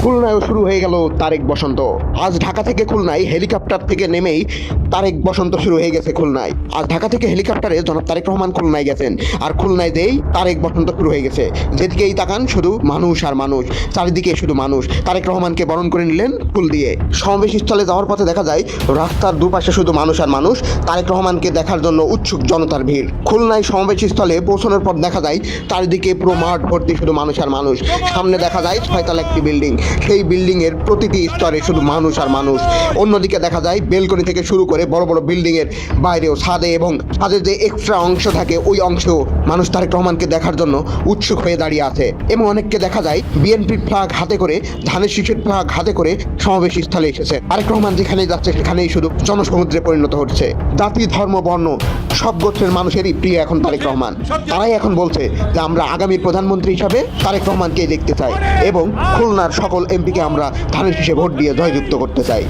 খুলনায়ও শুরু হয়ে গেল তারেক বসন্ত। আজ ঢাকা থেকে খুলনায় হেলিকপ্টার থেকে নেমেই তারেক বসন্ত শুরু হয়ে গেছে খুলনায়। আজ ঢাকা থেকে হেলিকপ্টারে জনাব তারেক রহমান খুলনায় গেছেন, আর খুলনায় দিয়েই তারেক বসন্ত শুরু হয়ে গেছে। যেদিকেই তাকান শুধু মানুষ আর মানুষ, চারিদিকে শুধু মানুষ। তারেক রহমানকে বরণ করে নিলেন ফুল দিয়ে। সমাবেশ স্থলে যাওয়ার পথে দেখা যায় রাস্তার দুপাশে শুধু মানুষ আর মানুষ, তারেক রহমানকে দেখার জন্য উৎসুক জনতার ভিড়। খুলনায় সমাবেশ স্থলে পৌঁছানোর পর দেখা যায় চারিদিকে পুরো মাঠ ভর্তি শুধু মানুষ আর মানুষ। সামনে দেখা যায় 6তলা একটি বিল্ডিং, সেই বিল্ডিং এর প্রতিটি স্তরে শুধু মানুষ আর মানুষ। অন্যদিকে দেখা যায় বেলকনি থেকে শুরু করে বড় বড় বিল্ডিং এর বাইরেও ছাদে এবং ছাদের যে এক্সট্রা অংশ থাকে ওই অংশেও মানুষ তারেক রহমানকে দেখার জন্য উৎসুক হয়ে দাঁড়িয়ে আছে। এবং অনেককে দেখা যায় বিএনপির ফ্ল্যাগ হাতে করে, ধানের শীষের ফ্ল্যাগ হাতে করে সমাবেশ স্থলে এসেছে। তারেক রহমান যেখানেই যাচ্ছে সেখানেই শুধু জনসমুদ্রে পরিণত হচ্ছে। জাতি, ধর্ম, বর্ণ সব গোত্রের মানুষেরই প্রিয় এখন তারেক রহমান। তারাই এখন বলছে যে আমরা আগামী প্রধানমন্ত্রী হিসাবে তারেক রহমানকে দেখতে চাই এবং খুলনার সকল এমপিকে আমরা ধানের শীষে ভোট দিয়ে জয়যুক্ত করতে চাই।